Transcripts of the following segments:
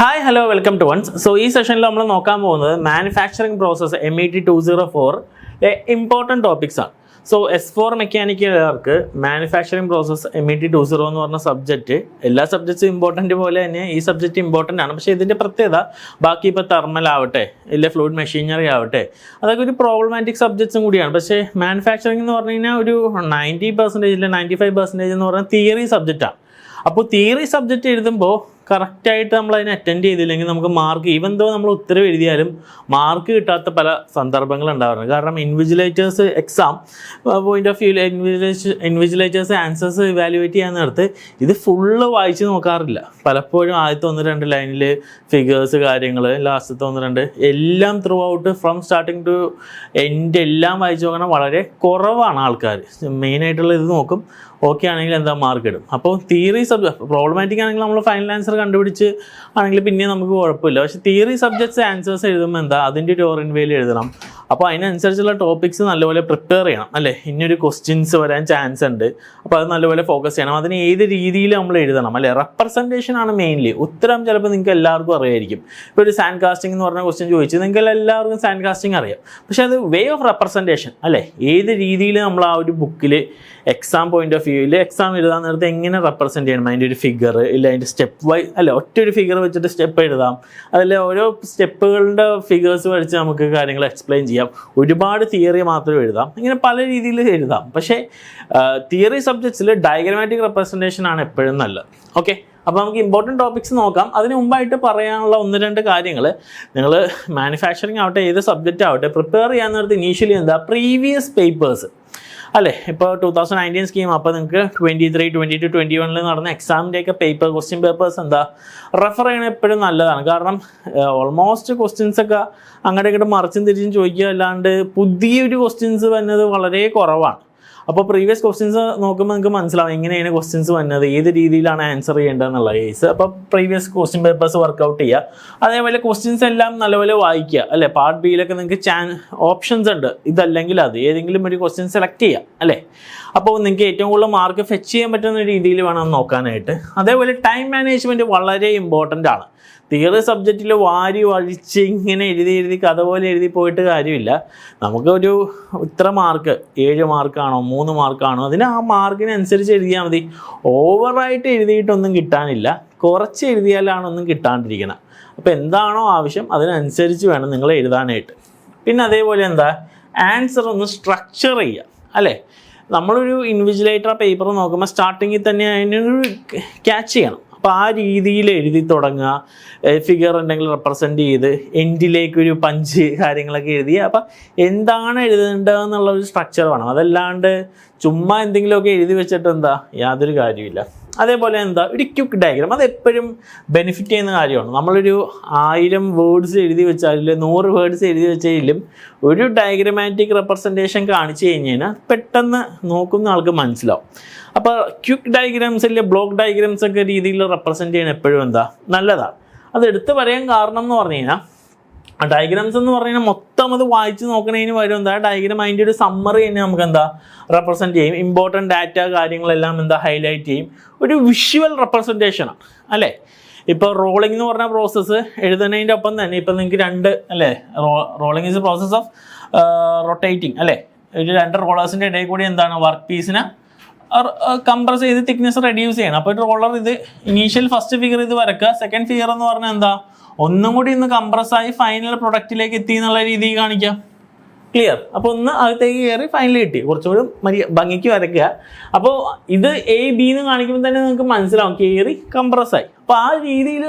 Hi, hello, welcome to once. So, this session we will talk about manufacturing process MET 204 important topics. So, S4 mechanical manufacturing process MET 204 subject. All subjects important. This subject important. But this is thermal, fluid machinery. That is problematic subjects. But manufacturing is 90%, 95% theory subject. So, theory subject is correct attend mark even though mark invigilators exam point of view invigilators answers evaluate this full line figures last throughout from starting to end main okay ആണെങ്കിൽ mark ഇടും അപ്പോൾ theory problematic ആണെങ്കിൽ നമ്മൾ final answer കണ്ടുപിടിച്ച് ആണെങ്കിൽ പിന്നെ നമുക്ക് കുഴപ്പമില്ല പക്ഷേ തിയറി സബ്ജക്ട്സ് ആൻസേഴ്സ് എഴുതുമ്പോൾ അതിൻ്റെ ഒരു ഓറിയൻ വേയിൽ എഴുതണം അപ്പോൾ അതിനനുസരിച്ചുള്ള ടോപ്പിക്സ് നല്ലപോലെ പ്രിപ്പയർ ചെയ്യണം അല്ലേ ഇനിയൊരു ക്വസ്റ്റ്യൻസ് വരാൻ ചാൻസ് ഉണ്ട് അപ്പോൾ അത് നല്ലപോലെ ഫോക്കസ് ചെയ്യണം അതിന് ഏത് രീതിയിൽ നമ്മൾ എഴുതണം അല്ലേ റെപ്രസെൻറ്റേഷൻ ആണ് മെയിൻലി ഉത്തരം ചിലപ്പോൾ നിങ്ങൾക്ക് എല്ലാവർക്കും അറിയായിരിക്കും ഇപ്പോൾ ഒരു സാൻഡ് കാസ്റ്റിംഗ് എന്ന് പറഞ്ഞ ക്വസ്റ്റ്യൻ ചോദിച്ചു നിങ്ങൾക്ക് എല്ലാവർക്കും സാൻഡ് കാസ്റ്റിംഗ് അറിയാം പക്ഷേ അത് വേ ഓഫ് റെപ്രസെൻറ്റേഷൻ അല്ലേ ഏത് രീതിയിൽ നമ്മൾ ആ ഒരു ബുക്കിൽ എക്സാം പോയിന്റ് ഓഫ് വ്യൂവിൽ എക്സാം എഴുതാൻ നേരത്തെ എങ്ങനെ റെപ്രസെൻറ്റ് ചെയ്യണം അതിൻ്റെ ഒരു ഫിഗർ ഇല്ല അതിൻ്റെ സ്റ്റെപ്പ് വൈസ് അല്ല ഒറ്റ ഒരു ഫിഗർ വെച്ചിട്ട് സ്റ്റെപ്പ് എഴുതാം അതിൽ ഓരോ സ്റ്റെപ്പുകളുടെ ഫിഗേഴ്സ് വരച്ച് നമുക്ക് കാര്യങ്ങൾ എക്സ്പ്ലെയിൻ ചെയ്യാം ഒരുപാട് തിയറി മാത്രം എഴുതാം ഇങ്ങനെ പല രീതിയിൽ എഴുതാം പക്ഷേ തിയറി സബ്ജക്ട്സിൽ ഡയഗ്രമാറ്റിക് റെപ്രസെൻറ്റേഷൻ ആണ് എപ്പോഴും നല്ലത് ഓക്കെ അപ്പോൾ നമുക്ക് ഇമ്പോർട്ടൻറ്റ് ടോപ്പിക്സ് നോക്കാം അതിന് മുമ്പായിട്ട് പറയാനുള്ള ഒന്ന് രണ്ട് കാര്യങ്ങൾ നിങ്ങൾ മാനുഫാക്ചറിങ് ആവട്ടെ ഏത് സബ്ജക്റ്റ് ആവട്ടെ പ്രിപ്പയർ ചെയ്യാൻ നേരത്തെ ഇനീഷ്യലി പ്രീവിയസ് പേപ്പേഴ്സ് അല്ലേ ഇപ്പോൾ 2019 സ്കീം അപ്പോൾ നിങ്ങൾക്ക് 23, 22, 21 നടന്ന എക്സാമിൻ്റെയൊക്കെ ക്വസ്റ്റ്യൻ പേപ്പേഴ്സ് റെഫർ ചെയ്യണ എപ്പോഴും നല്ലതാണ് കാരണം ഓൾമോസ്റ്റ് ക്വസ്റ്റ്യൻസൊക്കെ അങ്ങോട്ട് ഇങ്ങോട്ട് മറിച്ചും തിരിച്ചും ചോദിക്കുക അല്ലാണ്ട് പുതിയൊരു ക്വസ്റ്റ്യൻസ് വന്നത് വളരെ കുറവാണ് അപ്പോൾ പ്രീവിയസ് ക്വസ്റ്റ്യൻസ് നോക്കുമ്പോൾ നിങ്ങൾക്ക് മനസ്സിലാവും എങ്ങനെയാണ് ക്വസ്റ്റ്യൻസ് വന്നത് ഏത് രീതിയിലാണ് ആൻസർ ചെയ്യേണ്ടതെന്നുള്ള കേസ് അപ്പോൾ പ്രീവിയസ് ക്വസ്റ്റ്യൻ പേപ്പേഴ്സ് വർക്കൗട്ട് ചെയ്യുക അതേപോലെ ക്വസ്റ്റ്യൻസ് എല്ലാം നല്ലപോലെ വായിക്കുക അല്ലേ പാർട്ട് ബിയിലൊക്കെ നിങ്ങൾക്ക് ഓപ്ഷൻസ് ഉണ്ട് ഇതല്ലെങ്കിൽ അത് ഏതെങ്കിലും ഒരു ക്വസ്റ്റ്യൻ സെലക്ട് ചെയ്യുക അല്ലേ അപ്പോൾ നിങ്ങൾക്ക് ഏറ്റവും കൂടുതൽ മാർക്ക് ഫെച്ച് ചെയ്യാൻ പറ്റുന്ന രീതിയിൽ വേണം നോക്കാനായിട്ട് അതേപോലെ ടൈം മാനേജ്മെൻറ്റ് വളരെ ഇമ്പോർട്ടൻ്റ് ആണ് തിയറി സബ്ജക്റ്റിൽ വാരി വഴിച്ച് ഇങ്ങനെ എഴുതി കഥ പോലെ എഴുതി പോയിട്ട് കാര്യമില്ല നമുക്കൊരു ഇത്ര മാർക്ക് 7 മാർക്കാണോ 3 മാർക്കാണോ അതിന് ആ മാർക്കിനനുസരിച്ച് എഴുതിയാൽ മതി ഓവറായിട്ട് എഴുതിയിട്ടൊന്നും കിട്ടാനില്ല കുറച്ച് എഴുതിയാലാണ് ഒന്നും കിട്ടാണ്ടിരിക്കണം അപ്പോൾ എന്താണോ ആവശ്യം അതിനനുസരിച്ച് വേണം നിങ്ങൾ എഴുതാനായിട്ട് പിന്നെ അതേപോലെ ആൻസർ ഒന്ന് സ്ട്രക്ചർ ചെയ്യുക അല്ലേ നമ്മളൊരു ഇൻവിജിലേറ്റർ പേപ്പർ നോക്കുമ്പോൾ സ്റ്റാർട്ടിങ്ങിൽ തന്നെ അതിനൊരു ക്യാച്ച് ചെയ്യണം അപ്പോൾ ആ രീതിയിൽ എഴുതി തുടങ്ങുക ഫിഗർ ഉണ്ടെങ്കിൽ റെപ്രസെൻറ്റ് ചെയ്ത് എൻഡിലേക്കൊരു പഞ്ച് കാര്യങ്ങളൊക്കെ എഴുതി അപ്പോൾ എന്താണ് എഴുതേണ്ടതെന്നുള്ളൊരു സ്ട്രക്ചർ വേണം അതല്ലാണ്ട് ചുമ്മാ എന്തെങ്കിലുമൊക്കെ എഴുതി വെച്ചിട്ട് യാതൊരു കാര്യമില്ല അതേപോലെ ഒരു ക്വിക്ക് ഡയഗ്രാം അതെപ്പോഴും ബെനിഫിറ്റ് ചെയ്യുന്ന കാര്യമാണ് നമ്മളൊരു 1000 വേർഡ്സ് എഴുതി വെച്ചാലും 100 വേർഡ്സ് എഴുതി വെച്ചാലും ഒരു ഡയഗ്രമാറ്റിക് റെപ്രസെൻറ്റേഷൻ കാണിച്ചു കഴിഞ്ഞാൽ പെട്ടെന്ന് നോക്കുന്ന ആൾക്ക് മനസ്സിലാവും അപ്പോൾ ക്വിക്ക് ഡയഗ്രാംസിൽ ബ്ലോക്ക് ഡയഗ്രാംസ് ഒക്കെ രീതിയിൽ റെപ്രസെൻറ്റ് ചെയ്യാൻ എപ്പോഴും നല്ലതാണ് അത് എടുത്ത് പറയാൻ കാരണം എന്ന് പറഞ്ഞു കഴിഞ്ഞാൽ ഡയഗ്രാംസ് എന്ന് പറഞ്ഞാൽ മൊത്തം അത് വായിച്ച് നോക്കണതിന് പകരം ഡയഗ്രാം അതിൻ്റെ ഒരു സമ്മറി തന്നെ നമുക്ക് റെപ്രസെൻറ്റ് ചെയ്യും ഇമ്പോർട്ടൻറ്റ് ഡാറ്റ കാര്യങ്ങളെല്ലാം ഹൈലൈറ്റ് ചെയ്യും ഒരു വിഷ്വൽ റെപ്രസെൻറ്റേഷനാണ് അല്ലേ ഇപ്പോൾ റോളിംഗ് എന്ന് പറഞ്ഞ പ്രോസസ്സ് എഴുതുന്നതിൻ്റെ ഒപ്പം തന്നെ ഇപ്പം നിങ്ങൾക്ക് 2 അല്ലേ rolling is A process of rotating അല്ലേ ഒരു 2 റോളേഴ്സിൻ്റെ ഇടയിൽ കൂടി വർക്ക് പീസിനെ കംപ്രസ് ചെയ്ത് തിക്നെസ് റെഡ്യൂസ് ചെയ്യണം അപ്പോൾ റോളർ ഇത് ഇനീഷ്യൽ ഫസ്റ്റ് ഫിഗർ ഇത് വരക്കുക സെക്കൻഡ് ഫിഗർ എന്ന് പറഞ്ഞാൽ ഒന്നും കൂടി കംപ്രസ്സായി ഫൈനൽ പ്രൊഡക്റ്റിലേക്ക് എത്തി എന്നുള്ള രീതിയിൽ കാണിക്കാം ക്ലിയർ അപ്പോൾ അകത്തേക്ക് കയറി ഫൈനൽ കിട്ടി കുറച്ചുകൂടി ഭംഗിക്ക് വരയ്ക്കുക അപ്പോൾ ഇത് A-B എന്ന് കാണിക്കുമ്പോൾ തന്നെ നിങ്ങൾക്ക് മനസ്സിലാവും കയറി കംപ്രസ്സായി അപ്പോൾ ആ രീതിയിൽ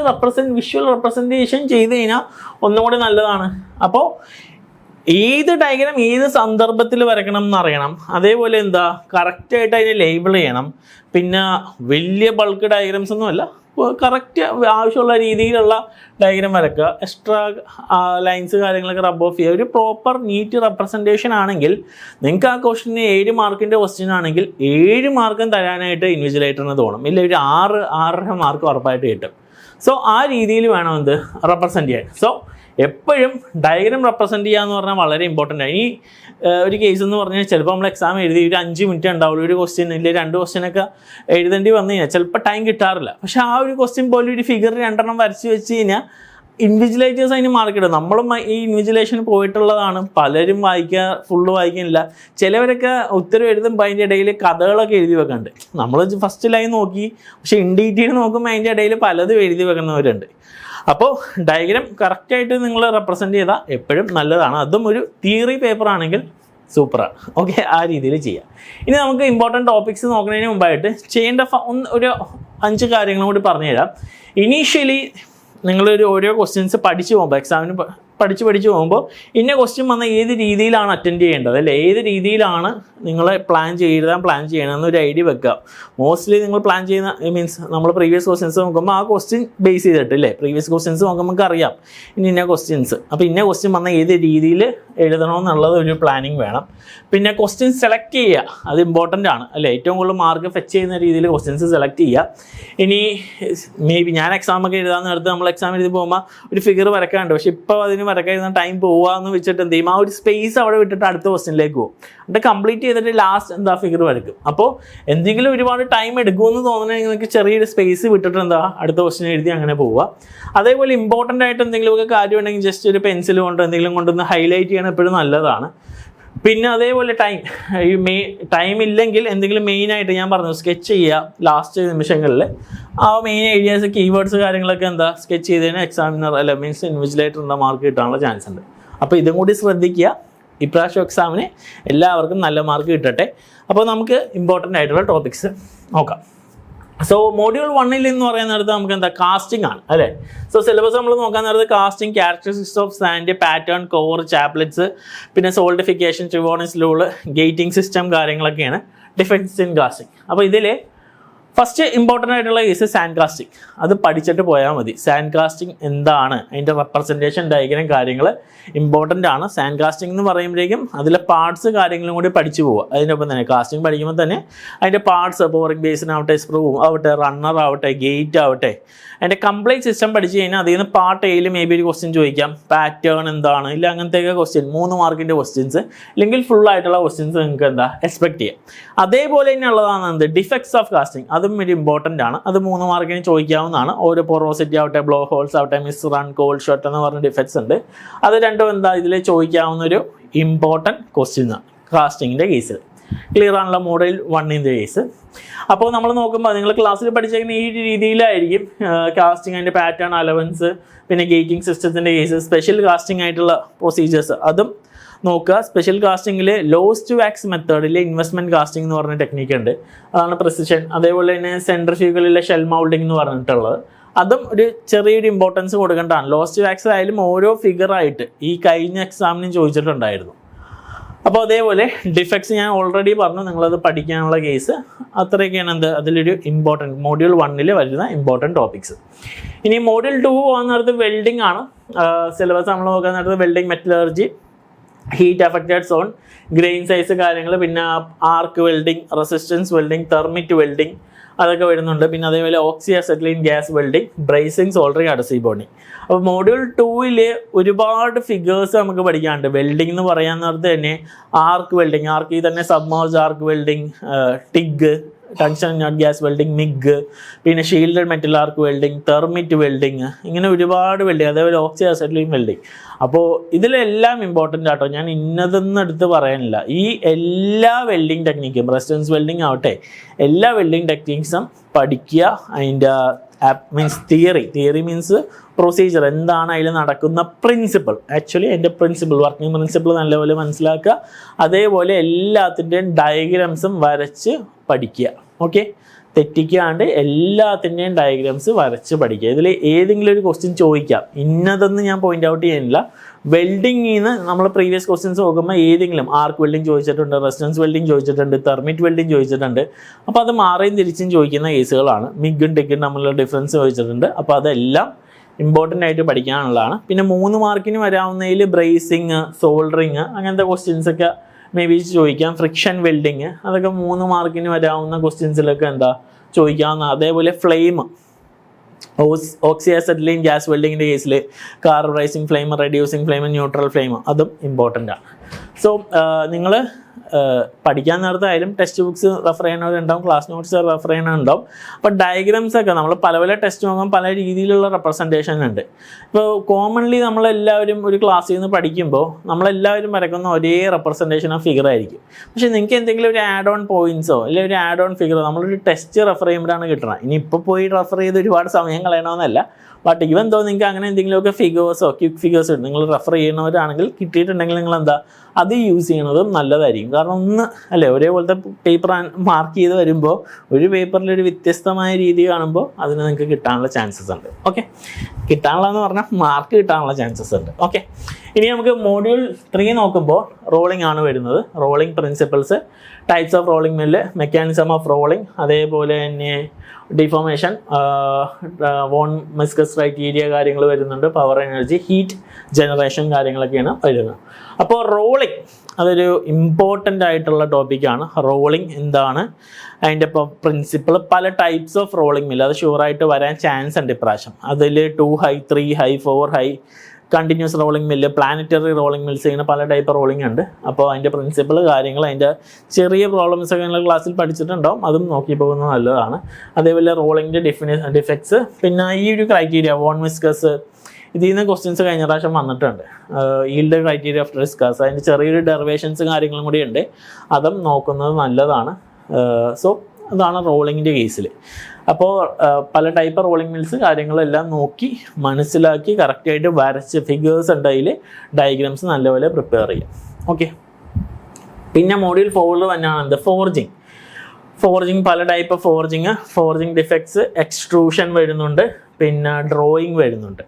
വിഷ്വൽ റെപ്രസെൻറ്റേഷൻ ചെയ്ത് കഴിഞ്ഞാൽ ഒന്നും കൂടി നല്ലതാണ് അപ്പോൾ ഏത് ഡയഗ്രാം ഏത് സന്ദർഭത്തിൽ വരയ്ക്കണം എന്നറിയണം അതേപോലെ കറക്റ്റായിട്ട് അതിനെ ലേബിൾ ചെയ്യണം പിന്നെ വലിയ ബൾക്ക് ഡയഗ്രാംസ് ഒന്നുമല്ല കറക്റ്റ് ആവശ്യമുള്ള രീതിയിലുള്ള ഡയഗ്രാം വരയ്ക്കുക എക്സ്ട്രാ ലൈൻസ് കാര്യങ്ങളൊക്കെ റബ് ഓഫ് ചെയ്യുക ഒരു പ്രോപ്പർ നീറ്റ് റെപ്രസെൻറ്റേഷൻ ആണെങ്കിൽ നിങ്ങൾക്ക് ആ ക്വസ്റ്റിന് 7 മാർക്കിൻ്റെ ക്വസ്റ്റ്യൻ ആണെങ്കിൽ 7 മാർക്കും തരാനായിട്ട് ഇൻവിജിലേറ്ററിന് തോന്നും ഇല്ല ഒരു 6-6.5 മാർക്ക് ഉറപ്പായിട്ട് കിട്ടും സോ ആ രീതിയിൽ വേണം റെപ്രസെൻറ്റ് ചെയ്യാൻ സോ എപ്പോഴും ഡയഗ്രാം റെപ്രസെൻറ്റ് ചെയ്യുക എന്ന് പറഞ്ഞാൽ വളരെ ഇമ്പോർട്ടൻ്റ് ആണ്. ഈ ഒരു കേസ് എന്ന് പറഞ്ഞാൽ ചിലപ്പോൾ നമ്മൾ എക്സാം എഴുതി ഒരു 5 മിനിറ്റ് ഉണ്ടാവുള്ളൂ, ഒരു ക്വസ്റ്റ്യൻ ഇല്ലെങ്കിൽ 2 ക്വസ്റ്റ്യനൊക്കെ എഴുതേണ്ടി വന്നു കഴിഞ്ഞാൽ ചിലപ്പോൾ ടൈം കിട്ടാറില്ല. പക്ഷേ ആ ഒരു ക്വസ്റ്റ്യൻ പോലും ഒരു ഫിഗർ 2 വരച്ച് വെച്ച് കഴിഞ്ഞാൽ ഇൻവിജിലേറ്റേഴ്സ് അതിന് മാർക്ക് ഇടും. നമ്മളും ഈ ഇൻവിജിലേഷൻ പോയിട്ടുള്ളതാണ്, പലരും ഫുള്ള് വായിക്കുന്നില്ല. ചിലവരൊക്കെ ഉത്തരം എഴുതുമ്പോൾ അതിൻ്റെ ഇടയിൽ കഥകളൊക്കെ എഴുതി വെക്കുന്നുണ്ട്. നമ്മൾ ഫസ്റ്റ് ലൈൻ നോക്കി, പക്ഷേ ഇൻ ഡീറ്റെയിൽ നോക്കുമ്പോൾ അതിൻ്റെ ഇടയിൽ പലതും എഴുതി വെക്കുന്നവരുണ്ട്. അപ്പോൾ ഡയഗ്രാം കറക്റ്റായിട്ട് നിങ്ങൾ റെപ്രസെൻറ്റ് ചെയ്താൽ എപ്പോഴും നല്ലതാണ്. അതും ഒരു തിയറി പേപ്പർ ആണെങ്കിൽ സൂപ്പറാണ്. ഓക്കെ, ആ രീതിയിൽ ചെയ്യാം. ഇനി നമുക്ക് ഇമ്പോർട്ടൻറ്റ് ടോപ്പിക്സ് നോക്കുന്നതിന് മുമ്പായിട്ട് ചെയ്യേണ്ട ഒരു 5 കാര്യങ്ങളും കൂടി പറഞ്ഞു തരാം. ഇനീഷ്യലി നിങ്ങളൊരു ഓരോ ക്വസ്റ്റ്യൻസ് പഠിച്ചു പോകുമ്പോൾ എക്സാമിന് പഠിച്ച് പോകുമ്പോൾ ഇന്ന ക്വസ്റ്റ്യൻ വന്നാൽ ഏത് രീതിയിലാണ് അറ്റൻഡ് ചെയ്യേണ്ടത്, അല്ലെ ഏത് രീതിയിലാണ് നിങ്ങൾ പ്ലാൻ ചെയ്യണമെന്ന് ഒരു ഐഡിയ വെക്കുക. മോസ്റ്റ്ലി നിങ്ങൾ പ്ലാൻ ചെയ്യുന്ന മീൻസ് നമ്മൾ പ്രീവിയസ് ക്വസ്റ്റ്യൻസ് നോക്കുമ്പോൾ ആ ക്വസ്റ്റ്യൻ ബേസ് ചെയ്തിട്ട് അല്ലേ, പ്രീവിയസ് ക്വസ്റ്റ്യൻസ് നോക്കുമ്പോൾ നമുക്ക് അറിയാം ഇന്ന ക്വസ്റ്റ്യൻസ്. അപ്പോൾ ഇന്ന ക്വസ്റ്റ്യൻ വന്നാൽ ഏത് രീതിയിൽ എഴുതണമെന്നുള്ളത് ഒരു പ്ലാനിങ് വേണം. പിന്നെ ക്വസ്റ്റ്യൻ സെലക്ട് ചെയ്യുക, അത് ഇമ്പോർട്ടൻ്റ് ആണ് അല്ലേ. ഏറ്റവും കൂടുതൽ മാർക്ക് ഫെച്ച് ചെയ്യുന്ന രീതിയിൽ ക്വസ്റ്റ്യൻസ് സെലക്ട് ചെയ്യുക. ഇനി മേ ബി ഞാൻ എക്സാമൊക്കെ എഴുതാൻ നേരത്ത് നമ്മൾ എക്സാം എഴുതി പോകുമ്പോൾ ഒരു ഫിഗർ വരക്കാനുണ്ട്, പക്ഷേ ഇപ്പോൾ അതിന് വരക്കായിരുന്ന ടൈം പോവാന്ന് വെച്ചിട്ട് എന്ത് ചെയ്യും, ആ ഒരു സ്പേസ് അവിടെ വിട്ടിട്ട് അടുത്ത ക്വസ്റ്റ്യനിലേക്ക് പോകും. എന്നിട്ട് കംപ്ലീറ്റ് ചെയ്തിട്ട് ലാസ്റ്റ് എന്താ ഫിഗർ വരക്കും. അപ്പോൾ എന്തെങ്കിലും ഒരുപാട് ടൈം എടുക്കുമെന്ന് തോന്നണമെങ്കിൽ നിങ്ങൾക്ക് ചെറിയൊരു സ്പേസ് വിട്ടിട്ട് എന്താ അടുത്ത ക്വസ്റ്റ്യൻ എഴുതി അങ്ങനെ പോവുക. അതേപോലെ ഇമ്പോർട്ടൻ്റ് ആയിട്ട് എന്തെങ്കിലുമൊക്കെ കാര്യം ഉണ്ടെങ്കിൽ ജസ്റ്റ് ഒരു പെൻസിൽ കൊണ്ട് എന്തെങ്കിലും കൊണ്ടൊന്ന് ഹൈലൈറ്റ് ചെയ്യണം, എപ്പോഴും നല്ലതാണ്. പിന്നെ അതേപോലെ ടൈം ഇല്ലെങ്കിൽ എന്തെങ്കിലും മെയിനായിട്ട് ഞാൻ പറഞ്ഞു സ്കെച്ച് ചെയ്യുക ലാസ്റ്റ് നിമിഷങ്ങളിൽ. ആ മെയിൻ ഏരിയാസ് കീവേഡ്സ് കാര്യങ്ങളൊക്കെ എന്താ സ്കെച്ച് ചെയ്തതിന് എക്സാമിനർ അല്ല മീൻസ് ഇൻവിജിലേറ്റർ എന്താ മാർക്ക് കിട്ടാനുള്ള ചാൻസ് ഉണ്ട്. അപ്പോൾ ഇതും കൂടി ശ്രദ്ധിക്കുക. ഇപ്രാവശ്യം എക്സാമിന് എല്ലാവർക്കും നല്ല മാർക്ക് കിട്ടട്ടെ. അപ്പോൾ നമുക്ക് ഇമ്പോർട്ടൻ്റ് ആയിട്ടുള്ള ടോപ്പിക്സ് നോക്കാം. സോ മോഡ്യൂൾ 1 എന്ന് പറയുന്ന നേരത്ത് നമുക്ക് എന്താ കാസ്റ്റിംഗ് ആണ് അല്ലേ. സോ സിലബസ് നമ്മൾ നോക്കാൻ നേരത്ത് casting, characteristics of sand, pattern, core, chaplets, പിന്നെ solidification, Chvorinov's rule, gating system കാര്യങ്ങളൊക്കെയാണ് ഡിഫെക്ട്സ് ഇൻ കാസ്റ്റിംഗ്. അപ്പോൾ ഇതിൽ ഫസ്റ്റ് ഇമ്പോർട്ടൻ്റ് ആയിട്ടുള്ള കേസ് സാൻഡ് കാസ്റ്റിംഗ്. അത് പഠിച്ചിട്ട് പോയാൽ മതി. സാൻഡ് കാസ്റ്റിംഗ് എന്താണ്, അതിൻ്റെ റെപ്രസെൻറ്റേഷൻ ഡയഗ്രാം കാര്യങ്ങൾ ഇമ്പോർട്ടൻ്റ് ആണ്. സാൻഡ് കാസ്റ്റിംഗ് എന്ന് പറയുമ്പോഴേക്കും അതിലെ പാർട്സ് കാര്യങ്ങളും കൂടി പഠിച്ചു പോവുക. അതിനൊപ്പം തന്നെ കാസ്റ്റിംഗ് പഠിക്കുമ്പോൾ തന്നെ അതിൻ്റെ പാർട്സ് ബോറിംഗ് ബേസിൻ ആവട്ടെ, സ്ക്രൂ ആവട്ടെ, റണ്ണർ ആവട്ടെ, ഗേറ്റ് ആവട്ടെ, അതിൻ്റെ കംപ്ലീറ്റ് സിസ്റ്റം പഠിച്ചു കഴിഞ്ഞാൽ അതിൽ നിന്ന് പാർട്ട് എയിൽ മേ ബി ഒരു ക്വസ്റ്റ്യൻ ചോദിക്കാം, പാറ്റേൺ എന്താണ്, ഇല്ല അങ്ങനത്തെയൊക്കെ ക്വസ്റ്റ്യൻ 3 മാർക്കിൻ്റെ ക്വസ്റ്റ്യൻസ് ഇല്ലെങ്കിൽ ഫുൾ ആയിട്ടുള്ള ക്വസ്റ്റ്യൻസ് നിങ്ങൾക്ക് എന്താ എക്സ്പെക്ട് ചെയ്യാം. അതേപോലെ തന്നെ ഉള്ളതാണ് എന്ത് ഡിഫെക്ട്സ് ഓഫ് കാസ്റ്റിംഗ്. അതും ഒരു ഇമ്പോർട്ടൻ്റ് ആണ്. അത് 3 മാർക്കിന് ചോദിക്കാവുന്നതാണ്. ഓരോ പോറോസിറ്റി ആവട്ടെ, ബ്ലോ ഹോൾസ് ആവട്ടെ, മിസ് റൺ, കോൾഡ് ഷോട്ട് എന്ന് പറഞ്ഞ ഡിഫെക്ട്സ് ഉണ്ട്. അത് രണ്ടും എന്താ ഇതിൽ ചോദിക്കാവുന്ന ഒരു ഇമ്പോർട്ടൻറ്റ് ക്വസ്റ്റ്യൻ ആണ് കാസ്റ്റിങ്ങിൻ്റെ കേസിൽ. ക്ലിയർ ആണല്ലോ മോഡൽ 1 കേസ്. അപ്പോൾ നമ്മൾ നോക്കുമ്പോൾ നിങ്ങൾ ക്ലാസ്സിൽ പഠിച്ചേക്കുന്ന ഈ രീതിയിലായിരിക്കും കാസ്റ്റിംഗ്, അതിൻ്റെ പാറ്റേൺ, അലവൻസ്, പിന്നെ ഗേറ്റിംഗ് സിസ്റ്റത്തിൻ്റെ കേസ്, സ്പെഷ്യൽ കാസ്റ്റിംഗ് ആയിട്ടുള്ള പ്രൊസീജിയേഴ്സ് അതും നോക്കുക. സ്പെഷ്യൽ കാസ്റ്റിങ്ങിൽ ലോസ് ടു വാക്സ് മെത്തേഡിൽ ഇൻവെസ്റ്റ്മെൻറ്റ് കാസ്റ്റിംഗ് എന്ന് പറഞ്ഞ ടെക്നിക്ക് ഉണ്ട്, അതാണ് പ്രിസിഷൻ. അതേപോലെ തന്നെ സെൻട്രിഫ്യൂഗലിലെ ഷെൽ മൗൾഡിംഗ് എന്ന് പറഞ്ഞിട്ടുള്ളത്, അതും ഒരു ചെറിയൊരു ഇമ്പോർട്ടൻസ് കൊടുക്കേണ്ടതാണ്. ലോസ് ടു വാക്സ് ആയാലും ഓരോ ഫിഗറായിട്ട് ഈ കഴിഞ്ഞ എക്സാമിനും ചോദിച്ചിട്ടുണ്ടായിരുന്നു. അപ്പോൾ അതേപോലെ ഡിഫെക്ട്സ് ഞാൻ ഓൾറെഡി പറഞ്ഞു, നിങ്ങളത് പഠിക്കാനുള്ള കേസ് അത്രയൊക്കെയാണ് എന്ത് അതിലൊരു ഇമ്പോർട്ടൻറ്റ് മോഡ്യൂൾ 1 വരുന്ന ഇമ്പോർട്ടൻറ്റ് ടോപ്പിക്സ്. ഇനി മോഡ്യൂൾ 2 പോകുന്ന നേരത്ത് വെൽഡിംഗ് ആണ് സിലബസ്. നമ്മൾ നോക്കാൻ നേരത്ത് welding, metallurgy, heat affected zone, grain size കാര്യങ്ങൾ, പിന്നെ arc welding, resistance welding, thermit welding അതൊക്കെ വരുന്നുണ്ട്. പിന്നെ അതേപോലെ oxy acetylene gas welding, brazing, soldering, adhesive bonding. അപ്പോൾ മോഡ്യൂൾ 2 ഒരുപാട് ഫിഗേഴ്സ് നമുക്ക് പഠിക്കാനുണ്ട്. വെൽഡിംഗ് എന്ന് പറയാൻ നേരത്ത് തന്നെ ആർക്ക് വെൽഡിംഗ്, ആർക്കിൽ തന്നെ submerge arc welding, TIG, tungsten not gas welding, MIG, പിന്നെ shielded metal arc welding, thermit welding, ഇങ്ങനെ ഒരുപാട് വെൽഡിങ്. അതേപോലെ ഓക്സി അസെറ്റിലൈൻ വെൽഡിങ്. അപ്പോൾ ഇതിലെല്ലാം ഇമ്പോർട്ടൻ്റ് ആട്ടോ, ഞാൻ ഇന്നതെന്ന് എടുത്ത് പറയാനില്ല. ഈ എല്ലാ വെൽഡിങ് ടെക്നിക്കും, റെസിസ്റ്റൻസ് വെൽഡിങ് ആവട്ടെ, എല്ലാ വെൽഡിങ് ടെക്നിക്സും പഠിക്കുക. അതിൻ്റെ മീൻസ് തിയറി മീൻസ് പ്രൊസീജിയർ എന്താണ് അതിൽ നടക്കുന്ന പ്രിൻസിപ്പിൾ, ആക്ച്വലി അതിൻ്റെ വർക്കിംഗ് പ്രിൻസിപ്പിൾ നല്ലപോലെ മനസ്സിലാക്കുക. അതേപോലെ എല്ലാത്തിൻ്റെയും ഡയഗ്രാംസും വരച്ച് പഠിക്കുക. ഓക്കെ, തെറ്റിക്കാണ്ട് എല്ലാത്തിൻ്റെയും ഡയഗ്രാംസ് വരച്ച് പഠിക്കുക. ഇതിൽ ഏതെങ്കിലും ഒരു ക്വസ്റ്റ്യൻ ചോദിക്കാം, ഇന്നതെന്ന് ഞാൻ പോയിന്റ് ഔട്ട് ചെയ്യുന്നില്ല. വെൽഡിങ്ങിൽ നിന്ന് നമ്മൾ പ്രീവിയസ് ക്വസ്റ്റ്യൻസ് നോക്കുമ്പോൾ ഏതെങ്കിലും ആർക്ക് വെൽഡിങ് ചോദിച്ചിട്ടുണ്ട്, റെസിസ്റ്റൻസ് വെൽഡിങ് ചോദിച്ചിട്ടുണ്ട്, തെർമിറ്റ് വെൽഡിങ് ചോദിച്ചിട്ടുണ്ട്. അപ്പോൾ അത് മാറിയും തിരിച്ചും ചോദിക്കുന്ന കേസുകളാണ്. മിഗും ടിഗും തമ്മിലുള്ള ഡിഫറൻസ് ചോദിച്ചിട്ടുണ്ട്. അപ്പോൾ അതെല്ലാം ഇമ്പോർട്ടൻ്റ് ആയിട്ട് പഠിക്കാനുള്ളതാണ്. പിന്നെ 3 മാർക്കിന് വരാവുന്നതിൽ ബ്രേസിങ്, സോൾഡറിങ് അങ്ങനത്തെ ക്വസ്റ്റ്യൻസൊക്കെ മേ ബി ചോദിക്കാം. ഫ്രിക്ഷൻ വെൽഡിങ് അതൊക്കെ 3 മാർക്കിന് വരാവുന്ന ക്വസ്റ്റ്യൻസിലൊക്കെ എന്താ ചോദിക്കാവുന്ന. അതേപോലെ ഫ്ലെയിം ഓക്സി അസെറ്റിലൈൻ ഗ്യാസ് വെൽഡിങ്ങിൻ്റെ കേസിൽ carburizing flame, reducing flame, neutral flame അതും ഇമ്പോർട്ടൻ്റ് ആണ്. സോ നിങ്ങൾ പഠിക്കാൻ നേരത്തായാലും ടെക്സ്റ്റ് ബുക്സ് റെഫർ ചെയ്യണവരുണ്ടാവും, ക്ലാസ് നോട്ട്സ് റെഫർ ചെയ്യണുണ്ടാവും. അപ്പോൾ ഡയഗ്രാംസ് ഒക്കെ നമ്മൾ പല ടെസ്റ്റ് നോക്കുമ്പോൾ പല രീതിയിലുള്ള റെപ്രസെൻറ്റേഷൻ ഉണ്ട്. ഇപ്പോൾ കോമൺലി നമ്മളെല്ലാവരും ഒരു ക്ലാസ്സിൽ നിന്ന് പഠിക്കുമ്പോൾ നമ്മളെല്ലാവരും വരയ്ക്കുന്ന ഒരേ റെപ്രസെൻറ്റേഷൻ ഓഫ് ഫിഗർ ആയിരിക്കും. പക്ഷേ നിങ്ങൾക്ക് എന്തെങ്കിലും ഒരു ആഡ് ഓൺ പോയിൻറ്റ്സോ അല്ലെങ്കിൽ ഒരു ആഡ് ഓൺ ഫിഗർ നമ്മളൊരു ടെസ്റ്റ് റെഫർ ചെയ്യുമ്പോഴാണ് കിട്ടുന്നത്. ഇനി ഇപ്പോൾ പോയി റെഫർ ചെയ്ത് ഒരുപാട് സമയം കളയണമെന്നല്ല. ബട്ട് ഇവൻ എന്തോ നിങ്ങൾക്ക് അങ്ങനെ എന്തെങ്കിലുമൊക്കെ ഫിഗേഴ്സോ ക്വിക്ക് ഫിഗേഴ്സോ നിങ്ങൾ റെഫർ ചെയ്യുന്നവരാണെങ്കിൽ കിട്ടിയിട്ടുണ്ടെങ്കിൽ നിങ്ങൾ എന്താ അത് യൂസ് ചെയ്യണതും നല്ലതായിരിക്കും. കാരണം ഒന്ന് അല്ലേ ഒരേപോലത്തെ പേപ്പർ മാർക്ക് ചെയ്ത് വരുമ്പോൾ ഒരു പേപ്പറിൽ ഒരു വ്യത്യസ്തമായ രീതി കാണുമ്പോൾ അതിന് നിങ്ങൾക്ക് കിട്ടാനുള്ള ചാൻസസ് ഉണ്ട്. ഓക്കെ, കിട്ടാനുള്ളതെന്ന് പറഞ്ഞാൽ മാർക്ക് കിട്ടാനുള്ള ചാൻസസ് ഉണ്ട്. ഓക്കെ, ഇനി നമുക്ക് മോഡ്യൂൾ 3 നോക്കുമ്പോൾ റോളിംഗ് ആണ് വരുന്നത്. Rolling principles, types of rolling mill, mechanism of rolling, അതേപോലെ തന്നെ ഡിഫോർമേഷൻ, വോൺ മിസ്കസ് ക്രൈറ്റീരിയ കാര്യങ്ങൾ വരുന്നുണ്ട്, പവർ എനർജി, ഹീറ്റ് ജനറേഷൻ കാര്യങ്ങളൊക്കെയാണ് വരുന്നത്. അപ്പോൾ റോളിംഗ് അതൊരു ഇമ്പോർട്ടൻ്റ് ആയിട്ടുള്ള ടോപ്പിക്കാണ്. റോളിംഗ് എന്താണ്, അതിൻ്റെ ഇപ്പോൾ പ്രിൻസിപ്പിൾ, പല ടൈപ്സ് ഓഫ് റോളിംഗ് മില്ല് അത് ഷുവറായിട്ട് വരാൻ ചാൻസ് ഉണ്ട് ഇപ്രാവശ്യം. അതിൽ 2 high, 3 high, 4 high, continuous rolling mill, planetary rolling mills, ഇങ്ങനെ പല ടൈപ്പ് റോളിംഗ് ഉണ്ട്. അപ്പോൾ അതിൻ്റെ പ്രിൻസിപ്പിൾ കാര്യങ്ങൾ, അതിൻ്റെ ചെറിയ പ്രോബ്ലംസ് ഒക്കെ നിങ്ങൾ ക്ലാസ്സിൽ പഠിച്ചിട്ടുണ്ടാവും, അതും നോക്കി പോകുന്നത് നല്ലതാണ്. അതേപോലെ റോളിങ്ങിൻ്റെ ഡിഫെക്ട്സ്, പിന്നെ ഈ ഒരു ക്രൈറ്റീരിയ വോൺ മിസ്കസ്, ഇതിൽ നിന്ന് ക്വസ്റ്റ്യൻസ് കഴിഞ്ഞ പ്രാവശ്യം വന്നിട്ടുണ്ട്. ഈൽഡ് ക്രൈറ്റീരിയ ഓഫ് ഡിസ്കസ്, അതിൻ്റെ ചെറിയൊരു ഡെറിവേഷൻസ് കാര്യങ്ങളും കൂടി ഉണ്ട്, അതും നോക്കുന്നത് നല്ലതാണ്. സോ അതാണ് റോളിങ്ങിൻ്റെ കേസിൽ. അപ്പോൾ പല ടൈപ്പ് റോളിംഗ് മിൽസ് കാര്യങ്ങളെല്ലാം നോക്കി മനസ്സിലാക്കി കറക്റ്റായിട്ട് വരച്ച് ഫിഗേഴ്സ് ഉണ്ട്, അതിൽ ഡയഗ്രാംസ് നല്ലപോലെ പ്രിപ്പയർ ചെയ്യാം. ഓക്കെ, പിന്നെ മോഡ്യൂൾ 4 തന്നെയാണ് എന്ത് ഫോർജിങ്, പല ടൈപ്പ് ഫോർജിങ് ഡിഫെക്ട്സ്, എക്സ്ട്രൂഷൻ വരുന്നുണ്ട്, പിന്നെ ഡ്രോയിങ് വരുന്നുണ്ട്.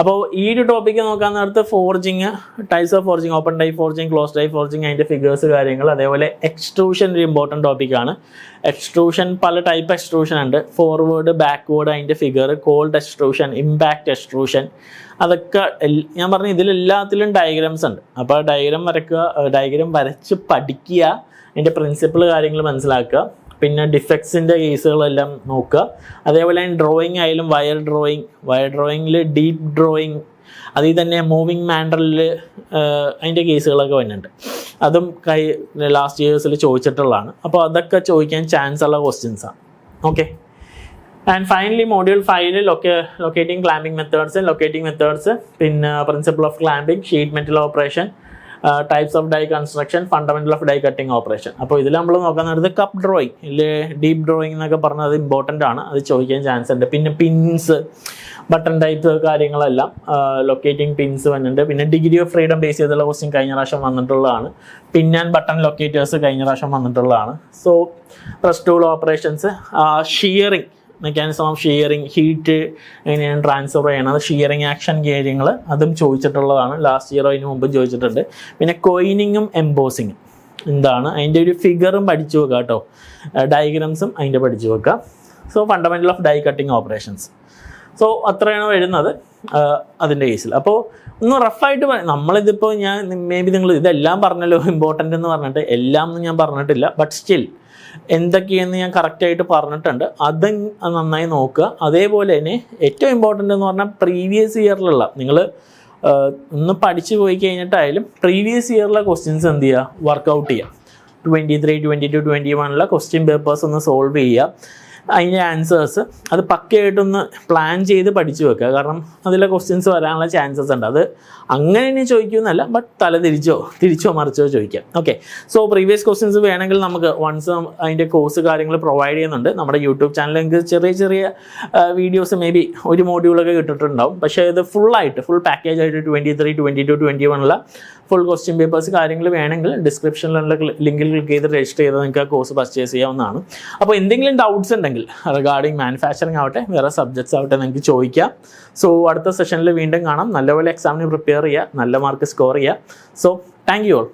അപ്പോൾ ഈ ഒരു ടോപ്പിക്ക് നോക്കാൻ നേരത്ത് forging, types of forging, open type forging, close type forging, അതിൻ്റെ ഫിഗേഴ്സ് കാര്യങ്ങൾ, അതേപോലെ എക്സ്ട്രൂഷൻ ഒരു ഇമ്പോർട്ടൻറ്റ് ടോപ്പിക്കാണ്. എക്സ്ട്രൂഷൻ പല ടൈപ്പ് എക്സ്ട്രൂഷൻ ഉണ്ട്, ഫോർവേഡ്, ബാക്ക്വേഡ്, അതിൻ്റെ figure, cold extrusion, impact extrusion, അതൊക്കെ ഞാൻ പറഞ്ഞു ഇതിലെല്ലാത്തിലും ഡയഗ്രാംസ് ഉണ്ട്. അപ്പോൾ ഡയഗ്രാം വരച്ച് പഠിക്കുക, അതിൻ്റെ പ്രിൻസിപ്പിൾ കാര്യങ്ങൾ മനസ്സിലാക്കുക, പിന്നെ ഡിഫെക്ട്സിൻ്റെ കേസുകളെല്ലാം നോക്കുക. അതേപോലെ ഡ്രോയിങ് ആയാലും വയർ ഡ്രോയിങ്ങിൽ ഡീപ്പ് ഡ്രോയിങ്, അതിൽ തന്നെ മൂവിങ് മാൻഡറിൽ അതിൻ്റെ കേസുകളൊക്കെ വരുന്നുണ്ട്. അതും ലാസ്റ്റ് ഇയേഴ്സിൽ ചോദിച്ചിട്ടുള്ളതാണ്. അപ്പോൾ അതൊക്കെ ചോദിക്കാൻ ചാൻസ് ഉള്ള ക്വസ്റ്റ്യൻസാണ്. Okay, and finally module 5 locating clamping methods, പിന്നെ principle of clamping, sheet metal operation, types of die construction, fundamental of die cutting operation. അപ്പോൾ ഇതിൽ നമ്മൾ നോക്കാൻ നേരത്ത് കപ്പ് ഡ്രോയിങ് ഇല്ലേ, ഡീപ്പ് ഡ്രോയിങ് എന്നൊക്കെ പറഞ്ഞാൽ അത് ഇമ്പോർട്ടൻ്റ് ആണ്, അത് ചോദിക്കാൻ ചാൻസ് ഉണ്ട്. പിന്നെ പിൻസ്, ബട്ടൺ ടൈപ്പ് കാര്യങ്ങളെല്ലാം, ലൊക്കേറ്റിംഗ് പിൻസ് വന്നിട്ടുണ്ട്. പിന്നെ ഡിഗ്രി ഓഫ് ഫ്രീഡം ബേസ് ചെയ്തുള്ള ക്വസ്റ്റ്യൻ കഴിഞ്ഞ പ്രാവശ്യം വന്നിട്ടുള്ളതാണ്. പിൻ ആൻഡ് ബട്ടൺ ലൊക്കേറ്റേഴ്സ് കഴിഞ്ഞ പ്രാവശ്യം വന്നിട്ടുള്ളതാണ്. So press tool operations, shearing, mechanism of shearing, heat എങ്ങനെയാണ് ട്രാൻസ്ഫർ ചെയ്യണത്, ഷിയറിംഗ് ആക്ഷൻ കാര്യങ്ങൾ അതും ചോദിച്ചിട്ടുള്ളതാണ്. ലാസ്റ്റ് ഇയർ അതിന് മുമ്പ് ചോദിച്ചിട്ടുണ്ട്. പിന്നെ കോയിനിങ്ങും എംബോസിങ്ങും എന്താണ്, അതിൻ്റെ ഒരു ഫിഗറും പഠിച്ചു വെക്കുക കേട്ടോ, ഡയഗ്രാംസും അതിൻ്റെ പഠിച്ചു വെക്കുക. So fundamental of die cutting operations. So അത്രയാണ് വരുന്നത് അതിൻ്റെ കേസിൽ. അപ്പോൾ ഒന്ന് റഫായിട്ട് നമ്മളിതിപ്പോൾ ഞാൻ മേ ബി നിങ്ങൾ ഇതെല്ലാം പറഞ്ഞല്ലോ ഇമ്പോർട്ടൻ്റ് എന്ന് പറഞ്ഞിട്ട്, എല്ലാം ഒന്നും ഞാൻ പറഞ്ഞിട്ടില്ല. ബട്ട് സ്റ്റിൽ എന്തൊക്കെയെന്ന് ഞാൻ കറക്റ്റായിട്ട് പറഞ്ഞിട്ടുണ്ട്, അത് നന്നായി നോക്കുക. അതേപോലെ തന്നെ ഏറ്റവും ഇമ്പോർട്ടൻ്റ് എന്ന് പറഞ്ഞാൽ പ്രീവിയസ് ഇയറിലുള്ള നിങ്ങൾ ഒന്ന് പഠിച്ചു പോയി കഴിഞ്ഞിട്ടായാലും പ്രീവിയസ് ഇയറിലെ ക്വസ്റ്റ്യൻസ് എന്ത് ചെയ്യുക, വർക്കൗട്ട് ചെയ്യുക. 23, 22, 21 ക്വസ്റ്റ്യൻ പേപ്പേഴ്സ് ഒന്ന് സോൾവ് ചെയ്യുക. അതിൻ്റെ ആൻസേഴ്സ് അത് പക്കയായിട്ടൊന്ന് പ്ലാൻ ചെയ്ത് പഠിച്ചു വെക്കുക. കാരണം അതിലെ ക്വസ്റ്റ്യൻസ് വരാനുള്ള ചാൻസസ് ഉണ്ട്. അത് അങ്ങനെ തന്നെ ചോദിക്കുമെന്നല്ല, ബട്ട് തിരിച്ചോ മറിച്ചോ ചോദിക്കാം. ഓക്കെ, സോ പ്രീവിയസ് ക്വസ്റ്റ്യൻസ് വേണമെങ്കിൽ നമുക്ക് വൺസ് അതിൻ്റെ കോഴ്സ് കാര്യങ്ങൾ പ്രൊവൈഡ് ചെയ്യുന്നുണ്ട്. നമ്മുടെ യൂട്യൂബ് ചാനലിൽ നിങ്ങൾക്ക് ചെറിയ വീഡിയോസ് മേ ബി ഒരു മോഡ്യൂളൊക്കെ കിട്ടിയിട്ടുണ്ടാവും. പക്ഷേ ഇത് ഫുൾ പാക്കേജ് ആയിട്ട് 23, 22, 21 ഫുൾ ക്വസ്റ്റ്യൻ പേപ്പേഴ്സ് കാര്യങ്ങൾ വേണമെങ്കിൽ ഡിസ്ക്രിപ്ഷനിലുള്ള ലിങ്കിൽ ക്ലിക്ക് ചെയ്ത് രജിസ്റ്റർ ചെയ്ത് നിങ്ങൾക്ക് ആ കോഴ്സ് പർച്ചേസ് ചെയ്യാവുന്നതാണ്. അപ്പോൾ എന്തെങ്കിലും ഡൗട്ട്സ് ഉണ്ടെങ്കിൽ റിഗാർഡിങ് മാനുഫാക്ചറിങ് ആവട്ടെ, വേറെ സബ്ജക്ട്സ് ആവട്ടെ, നിങ്ങൾക്ക് ചോദിക്കാം. സോ അടുത്ത സെഷനിൽ വീണ്ടും കാണാം. നല്ലപോലെ എക്സാമിന് പ്രിപ്പയർ ചെയ്യുക, നല്ല മാർക്ക് സ്കോർ ചെയ്യുക. So thank you all.